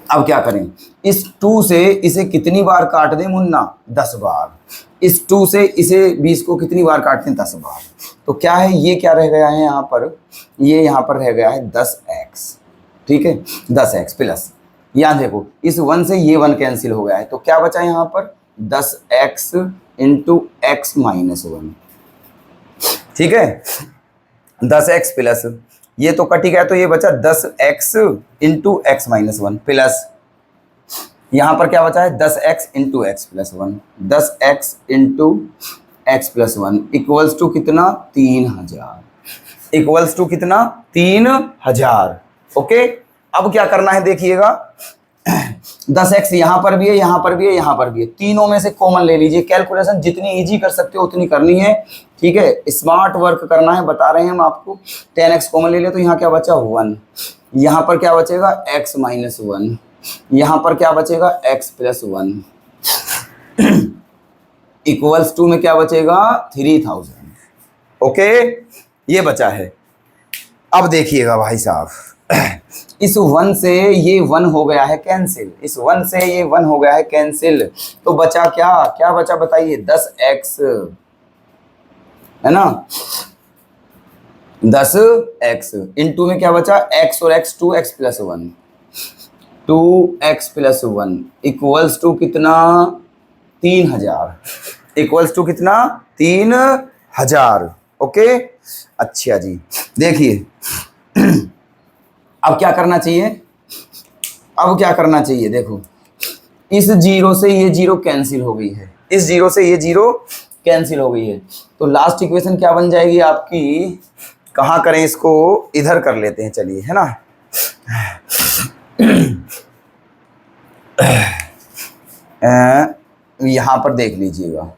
अब क्या करें, इस 2 से इसे कितनी बार काट दें मुन्ना, 10 बार, इस 2 से इसे 20 को कितनी बार काटते हैं, 10 बार, तो क्या है, ये क्या रह गया है यहाँ पर, ये यहाँ पर रह गया है 10x, ठीक है, 10x प्लस, यहाँ देखो इस 1 से ये 1 कैंसिल हो गया है, तो क्या बचा यहाँ पर 10x into x minus one, ठीक है, 10x प्लस, ये तो कट गया, तो ये बचा 10x into x minus one plus, यहाँ पर क्या बचा है 10x into x plus one, 10x into x plus one equals to कितना 3000, इक्वल्स टू कितना 3000। ओके, अब क्या करना है देखिएगा, 10x यहाँ पर भी है, यहाँ पर भी है, यहाँ पर भी है, तीनों में से कॉमन ले लीजिए, कैलकुलेशन जितनी इजी कर सकते हो उतनी करनी है, ठीक है, स्मार्ट वर्क करना है, बता रहे हैं हम आपको। 10x कॉमन ले लिया तो यहाँ क्या बचा 1, यहाँ पर क्या बचेगा x माइनस वन, यहाँ पर क्या बचेगा x plus one, equals to में क्या बचेगा 3000। ओके, ये बचा है। अब देखिएगा भाई साहब, इस 1 से ये 1 हो गया है कैंसिल, इस 1 से ये 1 हो गया है कैंसिल, तो बचा क्या, क्या बचा बताइए 10x, है ना, 10x इंटू में क्या बचा x और x 2x plus one, 2x plus one equals to कितना 3000, इक्वल्स टू कितना 3000। ओके, अच्छा जी, देखिए अब क्या करना चाहिए, अब क्या करना चाहिए, देखो इस 0 से ये 0 कैंसिल हो गई है, इस 0 से ये 0 कैंसिल हो गई है, तो लास्ट इक्वेशन क्या बन जाएगी आपकी, कहाँ करें इसको, इधर कर लेते हैं चलिए, है ना, यहाँ पर देख लीजिएगा,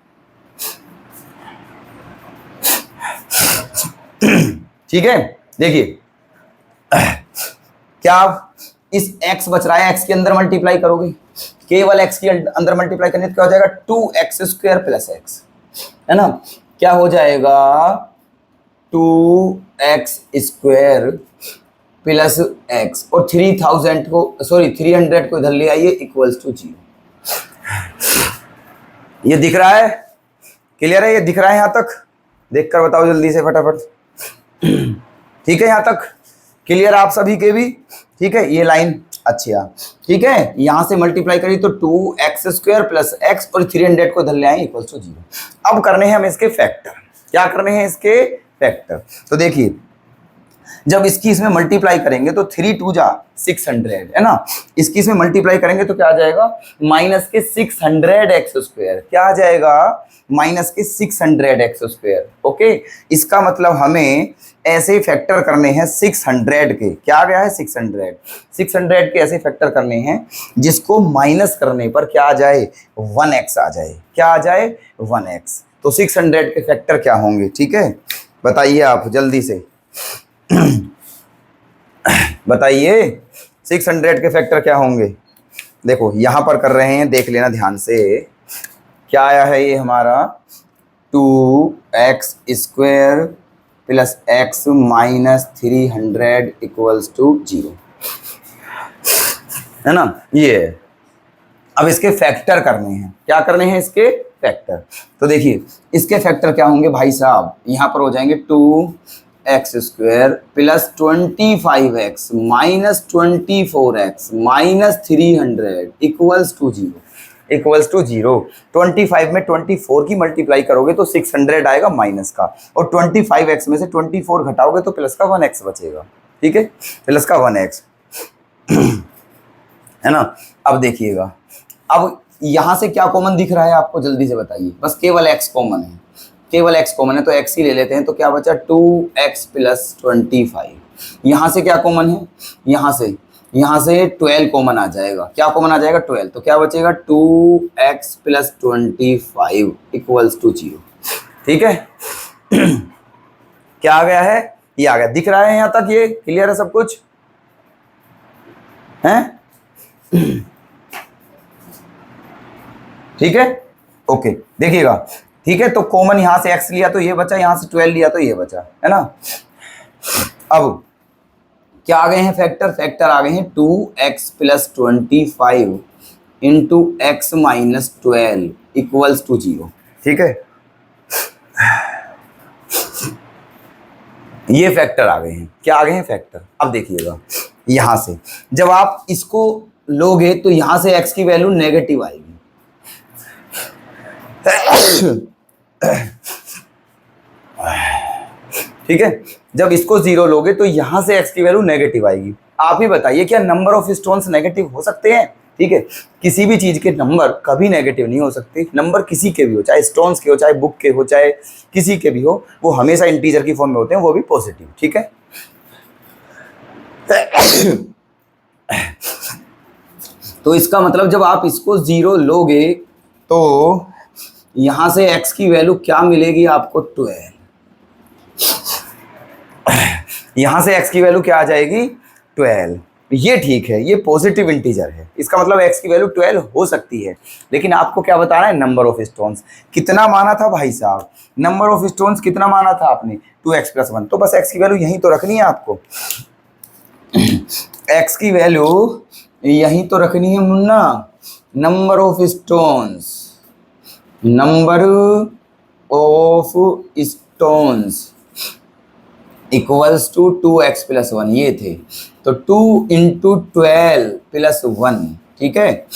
ठीक है, देखिए क्या आप इस x बच रहा है, x के अंदर मल्टीप्लाई करोगे, केवल x के अंदर मल्टीप्लाई करने तो क्या हो जाएगा 2x स्क्वायर प्लस x, है ना, क्या हो जाएगा 2x स्क्वायर प्लस x, और 3000 को सॉरी 300 को इधर ले आइए इक्वल्स टू 0। ये दिख रहा है, क्लियर है, ये दिख रहा है यहाँ तक, देखकर बताओ जल्दी से फटाफट, ठीक है, यहाँ तक क्लियर आप सभी के भी, ठीक है, ये लाइन अच्छा, ठीक है, यहाँ से मल्टीप्लाई करिए तो 2x स्क्वायर प्लस x और 300 को इधर ले आए इक्वल्स टू 0। अब करने हैं हम इसके फैक्टर, क्या करने हैं इसके फैक्टर, तो देखिए जब इसकी इसमें मल्टीप्लाई करेंगे तो 3 2 जा 600, है ना, इसकी इसमें मल्टीप्लाई करेंगे तो क्या आ जाएगा माइनस के 600x स्क्वायर, क्या आ जाएगा माइनस के 600x स्क्वायर। ओके, इसका मतलब हमें ऐसे फैक्टर करने हैं 600 के, क्या आ गया है 600 के ऐसे फैक्टर करने हैं जिसको माइनस करने पर क्या आ जाए 1x आ जाए, क्या आ जाए 1x। तो 600 के फैक्टर क्या होंगे, ठीक है, बताइए आप जल्दी से बताइए 600 के फैक्टर क्या होंगे। देखो यहाँ पर कर रहे हैं, देख लेना ध्यान से, क्या आया है ये हमारा 2x square plus x minus 300 equals to 0, है ना, ये अब इसके फैक्टर करने हैं, क्या करने हैं इसके फैक्टर, तो देखिए इसके फैक्टर क्या होंगे भाई साहब, यहाँ पर हो जाएंगे 2x square plus 25x minus 24x minus 300 equals to 0, equals to 0। 25 में 24 की मल्टीप्लाई करोगे तो 600 आएगा माइनस का, और 25x में से 24 घटाओगे तो प्लस का 1x बचेगा, ठीक है, प्लस का 1x। है ना। अब देखिएगा, अब यहां से क्या कॉमन दिख रहा है आपको, जल्दी से बताइए। बस केवल x कॉमन है, केवल x कॉमन है, तो x ही ले लेते हैं। तो क्या बचा 2x प्लस 25। यहाँ से क्या कॉमन है, यहाँ से 12 कॉमन आ जाएगा। क्या कॉमन आ जाएगा 12, तो क्या बचेगा 2x प्लस 25 इक्वल्स टू 0। ठीक है क्या आ गया है, ये आ गया, दिख रहा है यहाँ तक, ये क्लियर है सब कुछ है। ठीक है ओके, देखिएगा ठीक है। तो कॉमन यहां से x लिया तो ये बचा, यहां से 12 लिया तो ये बचा, है ना। अब क्या आ गए हैं फैक्टर, फैक्टर आ गए हैं 2x plus 25 into x minus 12 equals to 0। ठीक है, ये फैक्टर आ गए हैं। क्या आ गए हैं फैक्टर। अब देखिएगा यहां से जब आप इसको लोगे तो यहां से x की वैल्यू नेगेटिव आएगी। ठीक है, जब इसको 0 लोगे तो यहां से x की वैल्यू नेगेटिव आएगी। आप ही बताइए क्या नंबर ऑफ स्टोन्स नेगेटिव हो सकते हैं। ठीक है, किसी भी चीज के नंबर कभी नेगेटिव नहीं हो सकते। नंबर किसी के भी हो, चाहे स्टोन्स के हो, चाहे बुक के हो, चाहे किसी के भी हो, वो हमेशा इंटीजर की फॉर्म में होते हैं, वो भी पॉजिटिव। ठीक है तो इसका मतलब जब आप इसको 0 लोगे तो यहां से x की वैल्यू क्या मिलेगी आपको 12। यहां से x की वैल्यू क्या आ जाएगी 12। ये ठीक है, ये पॉजिटिव इंटीजर है, इसका मतलब x की वैल्यू 12 हो सकती है। लेकिन आपको क्या बताना है, नंबर ऑफ स्टोन्स कितना माना था भाई साहब, नंबर ऑफ स्टोन्स कितना माना था आपने 2x प्लस 1। तो बस x की वैल्यू यहीं तो रखनी है आपको, x की वैल्यू यहीं तो रखनी है Munna. Number of stones, number of stones equals to 2x plus 1, ये थे। तो 2 इंटू 12 प्लस 1। ठीक है,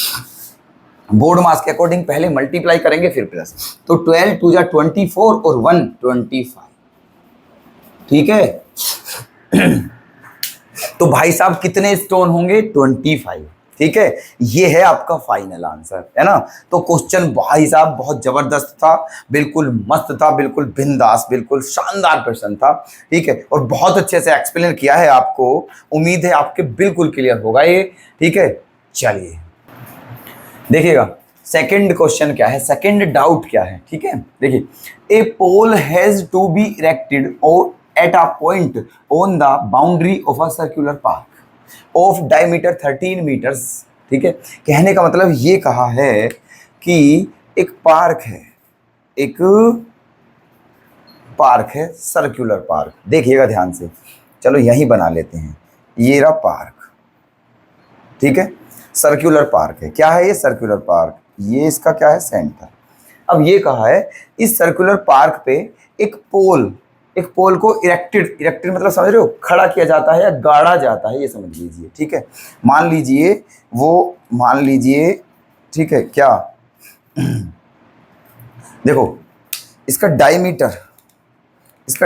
बोर्ड मास के अकॉर्डिंग पहले मल्टीप्लाई करेंगे फिर प्लस। तो 12 2 जा 24 और 1 25। ठीक है तो भाई साहब कितने स्टोन होंगे 25। ठीक है, ये है आपका फाइनल आंसर, है ना। तो क्वेश्चन भाई साहब बहुत जबरदस्त था, बिल्कुल मस्त था, बिल्कुल बिंदास, बिल्कुल शानदार प्रश्न था। ठीक है, और बहुत अच्छे से एक्सप्लेन किया है आपको, उम्मीद है आपके बिल्कुल क्लियर होगा ये। ठीक है, चलिए देखिएगा सेकंड क्वेश्चन क्या है, सेकंड डाउट क्या है। ठीक है, देखिए a pole has to be erected और at a point on the boundary of a circular park of diameter 13 metres. ठीक है, कहने का मतलब ये कहा है कि एक पार्क है, एक पार्क है, सर्कुलर पार्क। देखिएगा ध्यान से, चलो यहीं बना लेते हैं, ये रहा पार्क। ठीक है, सर्कुलर पार्क है। क्या है ये सर्कुलर पार्क, ये इसका क्या है सेंटर। अब ये कहा है इस सर्कुलर पार्क पे एक पोल को इरेक्टेड मतलब समझ रहे हो, खड़ा किया जाता है या गाड़ा जाता है, ये समझ लीजिए। ठीक है, मान लीजिए ठीक है क्या देखो इसका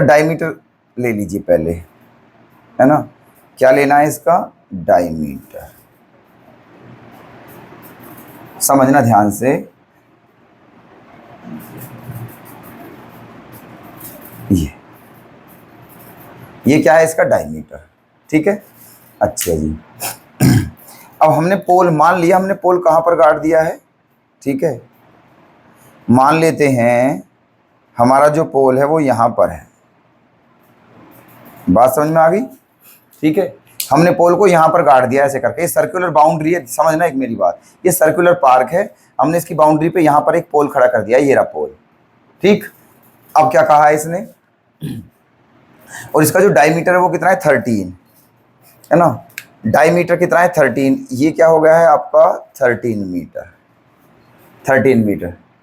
डायमीटर ले लीजिए पहले, है ना। क्या लेना है इसका डायमीटर, समझना ध्यान से। ये क्या है इसका डायमीटर। ठीक है, अच्छा जी अब हमने पोल मान लिया, हमने पोल कहाँ पर गाड़ दिया है। ठीक है, मान लेते हैं हमारा जो पोल है वो यहाँ पर है, बात समझ में आ गई। ठीक है, हमने पोल को यहाँ पर गाड़ दिया ऐसे करके, ये सर्कुलर बाउंड्री है, समझना एक मेरी बात, ये सर्कुलर पार्क है, हमने इसकी बाउंड्री पे यहाँ पर एक पोल खड़ा कर दिया, ये रहा पोल। ठीक, अब क्या कहा है इसने, और इसका जो डायमीटर है वो कितना है 13, है ना। डायमीटर कितना है 13, ये क्या हो गया है आपका 13 मीटर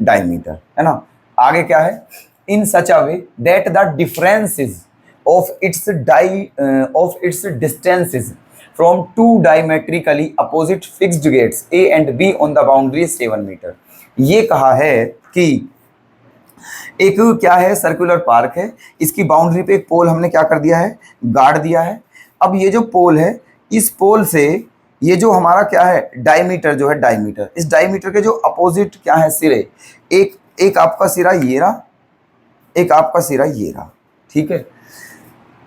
डायमीटर, है ना। आगे क्या है, in such a way that the differences of its distances from two diametrically opposite fixed gates A and B on the boundary 7 metre. ये कहा है कि एक क्या है सर्कुलर पार्क है, इसकी बाउंड्री पे एक पोल हमने क्या कर दिया है गाड़ दिया है। अब ये जो पोल है, इस पोल से ये जो हमारा क्या है डायमीटर जो है डायमीटर, इस डायमीटर के जो अपोजिट क्या है सिरे, एक आपका सिरा ये रहा, एक आपका सिरा ये रहा, ठीक है।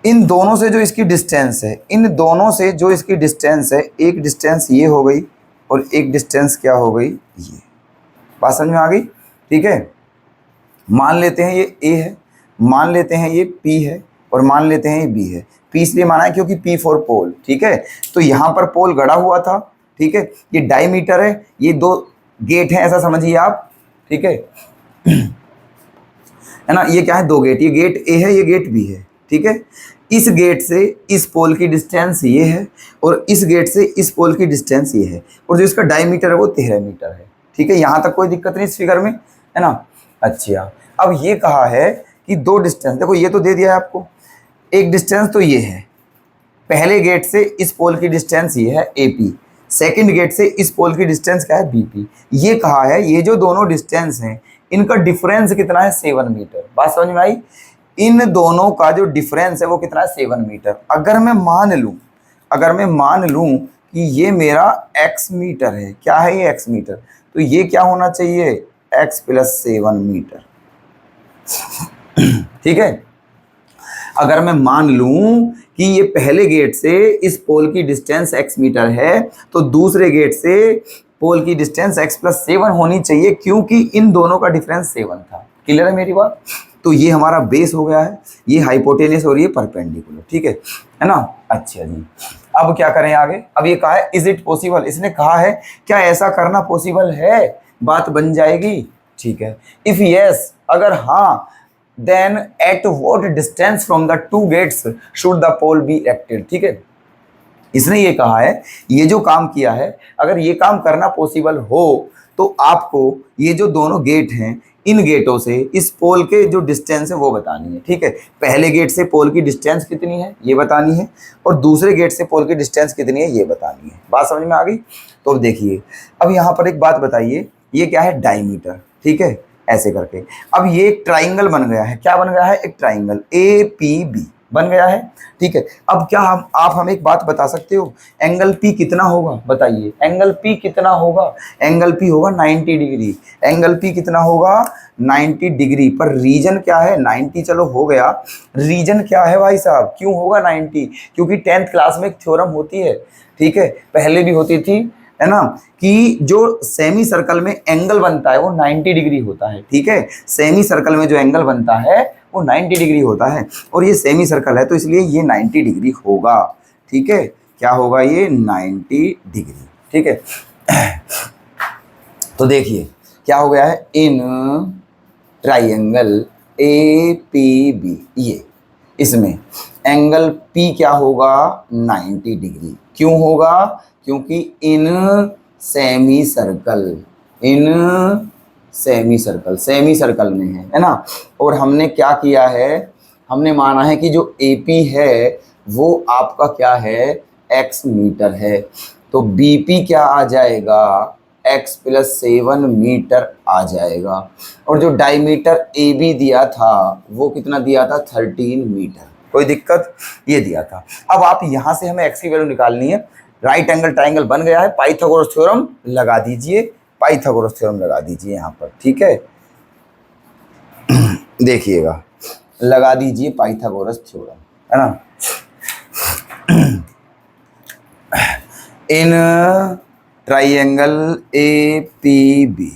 इन दोनों से जो इसकी डिस्टेंस है, इन दोनों से जो इसकी डिस्टेंस है, एक डिस्टेंस ये हो गई और एक डिस्टेंस क्या हो गई ये। बात समझ में आ गई, ठीक है। मान लेते हैं ये A है, मान लेते हैं ये P है और मान लेते हैं ये B है। P इसलिए माना है क्योंकि P फॉर पोल, ठीक है। तो यहाँ पर पोल गड़ा हुआ था, ठीक है। ये डायमीटर है, ये दो गेट हैं ऐसा समझिए आप, ठीक है है ना। ये क्या है, दो गेट, ये गेट A है, ये गेट B है, ठीक है। इस गेट से इस पोल की डिस्टेंस ये है और इस गेट से इस पोल की डिस्टेंस ये है और जो इसका डायमीटर है वो 13 मीटर है, ठीक है। यहाँ तक कोई दिक्कत नहीं इस फिगर में, है ना। अच्छा, अब ये कहा है कि दो डिस्टेंस, देखो ये तो दे दिया है आपको, एक डिस्टेंस तो ये है, पहले गेट से इस पोल की डिस्टेंस ये है AP, सेकंड गेट से इस पोल की डिस्टेंस क्या है BP। ये कहा है ये जो दोनों डिस्टेंस हैं इनका डिफरेंस कितना है 7 मीटर। बात समझ में आई, इन दोनों का जो डिफरेंस है वो कितना है 7 मीटर। अगर मैं मान लूं कि ये मेरा x मीटर है, क्या है ये x मीटर, तो ये क्या होना चाहिए x + 7 मीटर, ठीक है। अगर मैं मान लूं कि ये पहले गेट से इस पोल की डिस्टेंस x मीटर है तो दूसरे गेट से पोल की डिस्टेंस x + 7 होनी चाहिए, क्योंकि इन दोनों का डिफरेंस 7 था। क्लियर है मेरी बात। तो ये हमारा बेस हो गया है, ये हाइपोटेनस और ये परपेंडिकुलर, ठीक है ना। अच्छा जी, अब क्या करें आगे। अब ये कहा है इज इट पॉसिबल, इसने कहा है क्या ऐसा करना पॉसिबल है, बात बन जाएगी, ठीक है। इफ यस, अगर हाँ, then at what distance from the two gates should the pole be erected, ठीक है। इसने ये कहा है, ये जो काम किया है, अगर ये काम करना पॉसिबल हो तो आपको ये जो दोनों गेट हैं इन गेटों से इस पोल के जो डिस्टेंस है वो बतानी है, ठीक है। पहले गेट से पोल की डिस्टेंस कितनी है ये बतानी है और दूसरे गेट से पोल की डिस्टेंस कितनी है ये बतानी है। बात समझ में आ गई। तो अब देखिए, अब यहाँ पर एक बात बताइए, ये क्या है डायमीटर, ठीक है, ऐसे करके। अब ये एक ट्राइंगल बन गया है, क्या बन गया है, एक ट्राइंगल APB बन गया है, ठीक है। अब क्या आप हमें एक बात बता सकते हो, एंगल P कितना होगा, बताइए एंगल P कितना होगा। एंगल P होगा 90 डिग्री, एंगल P कितना होगा 90 डिग्री, पर रीजन क्या है 90, चलो हो गया। रीजन क्या है भाई साहब, क्यों होगा 90, क्योंकि 10th क्लास में एक थ्योरम होती है, ठीक है, पहले भी होती थी, है ना, कि जो सेमी सर्कल में एंगल बनता है वो 90 डिग्री होता है, ठीक है। सेमी सर्कल में जो एंगल बनता है वो 90 डिग्री होता है और ये सेमी सर्कल है तो इसलिए ये 90 डिग्री होगा, ठीक है। क्या होगा ये 90 डिग्री, ठीक है। तो देखिए क्या हो गया है, इन ट्राइंगल APB, ये इसमें एंगल P क्या होगा 90 डिग्री, क्यों होगा, क्योंकि इन सेमी सर्कल में है ना। और हमने क्या किया है, हमने माना है कि जो AP है वो आपका क्या है x मीटर है, तो BP क्या आ जाएगा x + 7 मीटर आ जाएगा। और जो डायमीटर AB दिया था वो कितना दिया था 13 मीटर, कोई दिक्कत, ये दिया था। अब आप यहाँ से हमें x की वैल्यू निकालनी है। राइट एंगल ट्राइंगल बन गया है, पाइथागोरस थ्योरम लगा दीजिए, पाइथागोरस थ्योरम लगा दीजिए यहाँ पर, ठीक है। देखिएगा, लगा दीजिए पाइथागोरस थ्योरम, है ना। इन ट्राइंगल APB,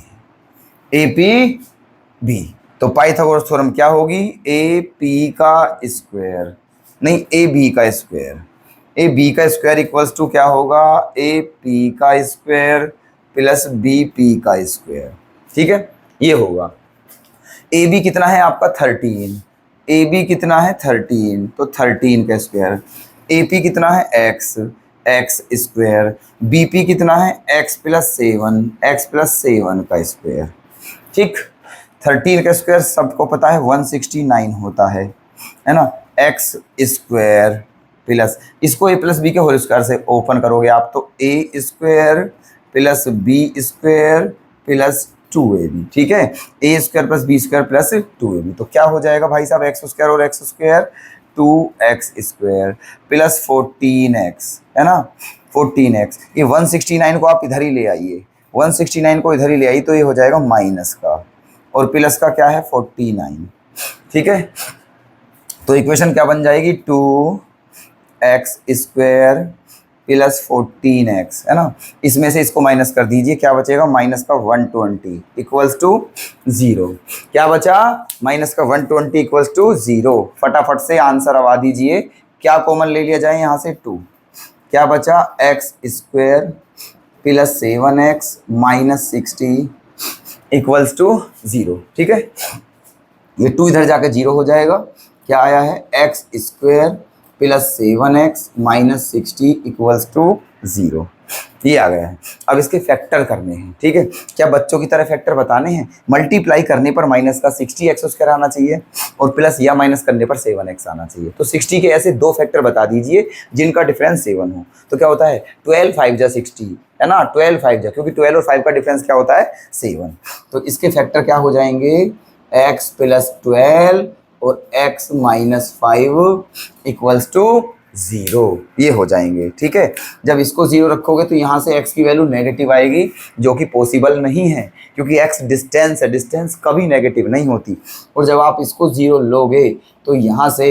तो पाइथागोरस थ्योरम क्या होगी, AP का स्क्वायर, नहीं AB का स्क्वायर, AB का स्क्वायर इक्वल्स टू क्या होगा AP का स्क्वायर + BP का स्क्वायर, ठीक है, ये होगा। AB कितना है आपका 13, AB कितना है 13, तो 13 का स्क्वायर, AP कितना है x स्क्वायर, BP कितना है x + 7 का स्क्वायर, ठीक। 13 का स्क्वायर सबको पता है 169 होता है ना। x स्क्वायर प्लस, इसको A + B के होल स्क्वायर से ओपन करोगे आप तो A square + B square + 2AB, ठीक है। A square + B square + 2AB, तो क्या हो जाएगा भाई साहब x स्क्वायर और x square 2x square + 14x, है ना, 14x, ये 169 को आप इधर ही ले आइए, 169 को इधर ही ले आइए तो ये हो जाएगा माइनस का, और प्लस का क्या है 49, ठीक है। तो इक्वेशन क्या बन जाएगी 2x स्क्वायर प्लस 14x, है ना। इसमें से इसको माइनस कर दीजिए, क्या बचेगा माइनस का 120 इक्वल्स टू 0। क्या बचा माइनस का 120 इक्वल्स टू 0। फटाफट से आंसर आवा दीजिए, क्या कॉमन ले लिया जाए यहाँ से 2, क्या बचा x square plus 7x minus 60 equals to 0, ठीक है। ये 2 इधर जाकर 0 हो जाएगा, क्या आया है x square plus 7x minus 60 equals to 0, ये आ गया है। अब इसके फैक्टर करने हैं, ठीक है। क्या बच्चों की तरह फैक्टर बताने हैं? मल्टीप्लाई करने पर माइनस का 60x स्क्वायर आना चाहिए और प्लस या माइनस करने पर 7x आना चाहिए। तो 60 के ऐसे 2 फैक्टर बता दीजिए जिनका डिफरेंस 7 हो। तो क्या होता है 12 5 जा 60, है ना, 12 5 जा, क्योंकि 12 और 5 का डिफरेंस क्या होता है 7। तो इसके फैक्टर क्या हो जाएंगे x प्लस 12 और x माइनस 5 इक्वल्स टू 0, ये हो जाएंगे, ठीक है। जब इसको 0 रखोगे तो यहाँ से x की वैल्यू नेगेटिव आएगी, जो कि पॉसिबल नहीं है क्योंकि x डिस्टेंस है, डिस्टेंस कभी नेगेटिव नहीं होती। और जब आप इसको 0 लोगे तो यहाँ से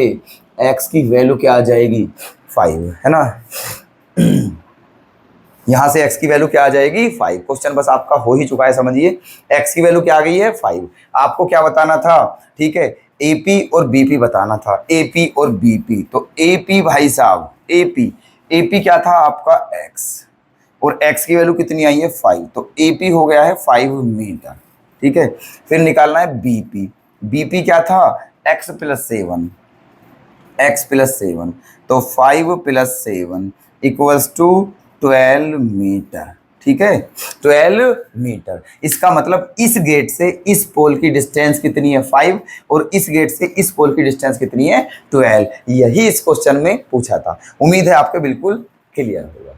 x की वैल्यू क्या आ जाएगी 5, है ना। यहाँ से x की वैल्यू क्या आ जाएगी 5। क्वेश्चन बस आपका हो ही चुका है, समझिए। x की वैल्यू क्या आ गई है 5। आपको क्या बताना था, ठीक है, AP और BP बताना था, AP और BP। तो AP भाई साहब, AP क्या था आपका x, और x की वैल्यू कितनी आई है 5, तो AP हो गया है 5 मीटर, ठीक है। फिर निकालना है BP क्या था x प्लस 7, तो 5 प्लस 7 इक्वल्स टू 12 मीटर, ठीक है, 12 मीटर। इसका मतलब इस गेट से इस पोल की डिस्टेंस कितनी है 5, और इस गेट से इस पोल की डिस्टेंस कितनी है 12। यही इस क्वेश्चन में पूछा था। उम्मीद है आपके बिल्कुल क्लियर होगा।